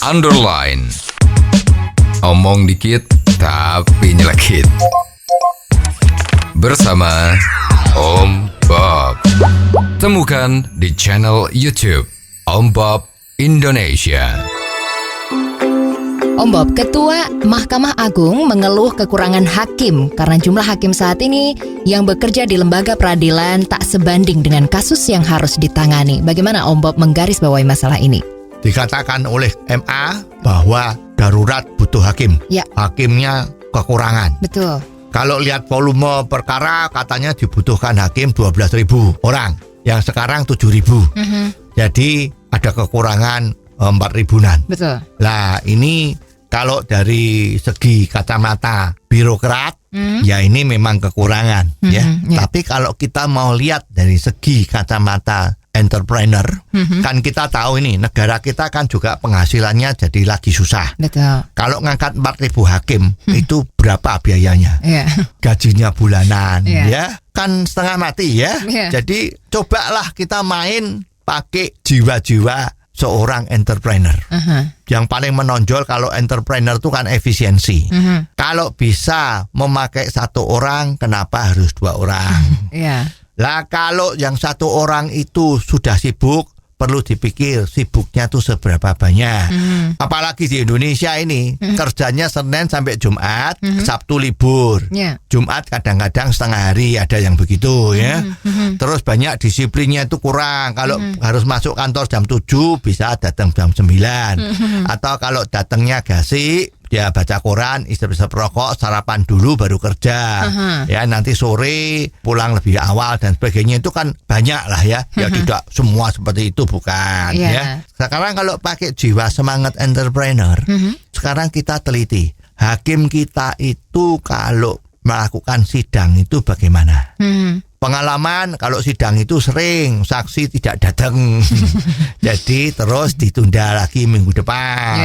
underline. Omong dikit tapi nyelekit. Bersama Om Bob. Temukan di channel YouTube Om Bob Indonesia. Om Bob, Ketua Mahkamah Agung mengeluh kekurangan hakim karena jumlah hakim saat ini yang bekerja di lembaga peradilan tak sebanding dengan kasus yang harus ditangani. Bagaimana Om Bob menggarisbawahi masalah ini? Dikatakan oleh MA bahwa darurat butuh hakim. Ya. Hakimnya kekurangan. Betul. Kalau lihat volume perkara katanya dibutuhkan hakim 12.000 orang. Yang sekarang 7.000. Jadi ada kekurangan 4.000-an. Betul. Lah ini kalau dari segi kacamata birokrat, ya ini memang kekurangan. Ya. Tapi kalau kita mau lihat dari segi kacamata entrepreneur, kan kita tahu ini negara kita kan juga penghasilannya jadi lagi susah. Betul. Kalau ngangkat 4.000 hakim itu berapa biayanya? Yeah. Gajinya bulanan, Yeah. ya kan setengah mati ya. Yeah. Jadi cobalah kita main pakai jiwa-jiwa seorang entrepreneur. Yang paling menonjol kalau entrepreneur itu kan efisiensi. Kalau bisa memakai satu orang, kenapa harus dua orang? Yeah. Lah kalau yang satu orang itu sudah sibuk, perlu dipikir sibuknya tuh seberapa banyak. Apalagi di Indonesia ini kerjanya Senin sampai Jumat, Sabtu libur. Yeah. Jumat kadang-kadang setengah hari ada yang begitu ya. Terus banyak disiplinnya itu kurang. Kalau harus masuk kantor jam 7 bisa datang jam 9. Atau kalau datangnya gasik, dia baca koran, isep-isep rokok, sarapan dulu baru kerja. Ya nanti sore pulang lebih awal dan sebagainya itu kan banyak lah ya. Ya tidak semua seperti itu bukan ya. Sekarang kalau pakai jiwa semangat entrepreneur, sekarang kita teliti. Hakim kita itu kalau melakukan sidang itu bagaimana? Pengalaman kalau sidang itu sering saksi tidak datang. Jadi terus ditunda lagi minggu depan.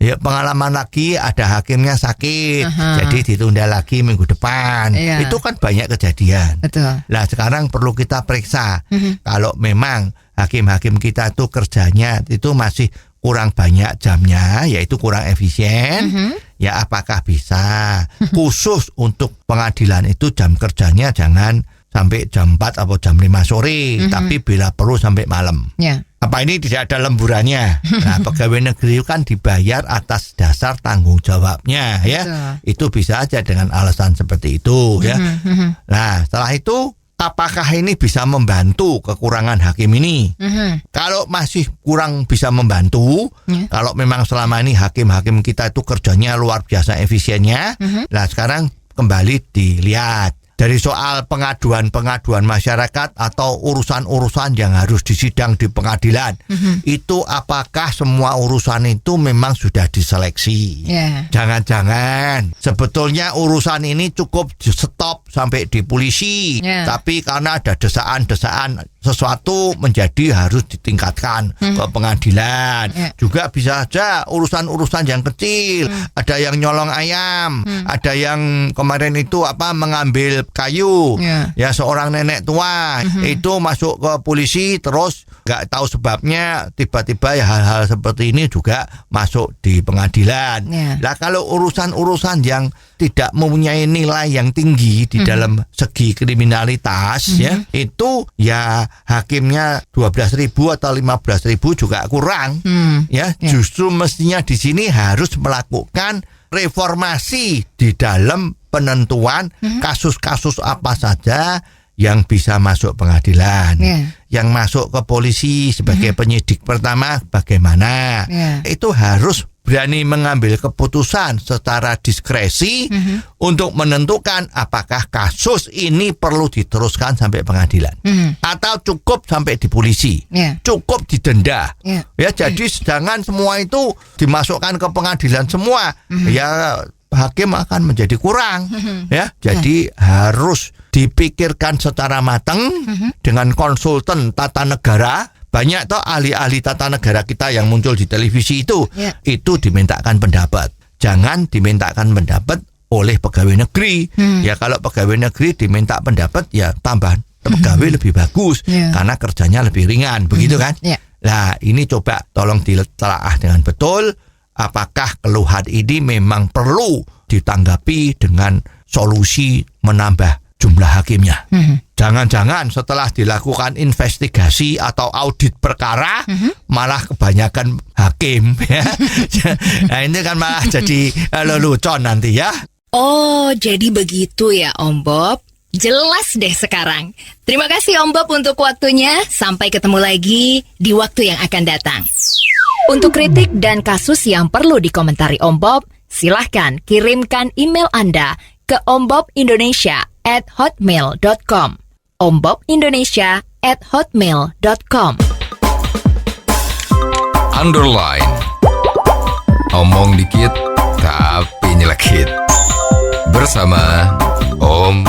Ya, pengalaman lagi ada hakimnya sakit. Jadi ditunda lagi minggu depan. Itu kan banyak kejadian. Betul. Nah, sekarang perlu kita periksa. Kalau memang hakim-hakim kita itu kerjanya itu masih kurang banyak jamnya, yaitu kurang efisien, ya apakah bisa khusus untuk pengadilan itu jam kerjanya jangan sampai jam 4 atau jam 5 sore, tapi bila perlu sampai malam. Apa ini tidak ada lemburannya? Nah, pegawai negeri kan dibayar atas dasar tanggung jawabnya, ya. Itu bisa aja dengan alasan seperti itu, ya. Nah, setelah itu apakah ini bisa membantu kekurangan hakim ini? Kalau masih kurang bisa membantu, kalau memang selama ini hakim-hakim kita itu kerjanya luar biasa efisiennya, nah sekarang kembali dilihat. Dari soal pengaduan-pengaduan masyarakat atau urusan-urusan yang harus disidang di pengadilan, itu apakah semua urusan itu memang sudah diseleksi? Jangan-jangan sebetulnya urusan ini cukup di stop sampai di polisi, tapi karena ada desaan-desaan sesuatu menjadi harus ditingkatkan ke pengadilan. Juga bisa saja urusan-urusan yang kecil, ada yang nyolong ayam, ada yang kemarin itu mengambil kayu, ya seorang nenek tua itu masuk ke polisi terus nggak tahu sebabnya, tiba-tiba ya hal-hal seperti ini juga masuk di pengadilan. Nah kalau urusan-urusan yang tidak mempunyai nilai yang tinggi di dalam segi kriminalitas, ya itu ya hakimnya 12.000 atau 15.000 juga kurang. Justru mestinya di sini harus melakukan reformasi di dalam penentuan kasus-kasus apa saja yang bisa masuk pengadilan, yang masuk ke polisi sebagai penyidik pertama bagaimana, itu harus berani mengambil keputusan secara diskresi untuk menentukan apakah kasus ini perlu diteruskan sampai pengadilan atau cukup sampai di polisi, cukup didenda. Ya jadi jangan semua itu dimasukkan ke pengadilan semua, ya hakim akan menjadi kurang. Ya jadi harus dipikirkan secara matang dengan konsultan tata negara. Banyak toh ahli-ahli tata negara kita yang muncul di televisi itu dimintakan pendapat. Jangan dimintakan pendapat oleh pegawai negeri. Ya kalau pegawai negeri diminta pendapat ya tambah pegawai lebih bagus karena kerjanya lebih ringan, begitu kan? Nah ini coba tolong ditelaah dengan betul. apakah keluhan ini memang perlu ditanggapi dengan solusi menambah jumlah hakimnya. Jangan-jangan setelah dilakukan investigasi atau audit perkara malah kebanyakan hakim ya. Nah ini kan malah jadi lelucon nanti ya. Oh, jadi begitu ya Om Bob. Jelas deh sekarang. Terima kasih Om Bob untuk waktunya. Sampai ketemu lagi di waktu yang akan datang. Untuk kritik dan kasus yang perlu dikomentari Om Bob, silahkan kirimkan email Anda ke ombobindonesia@hotmail.com. ombobindonesia@hotmail.com. Underline. Omong dikit tapi nyelekit. Bersama Om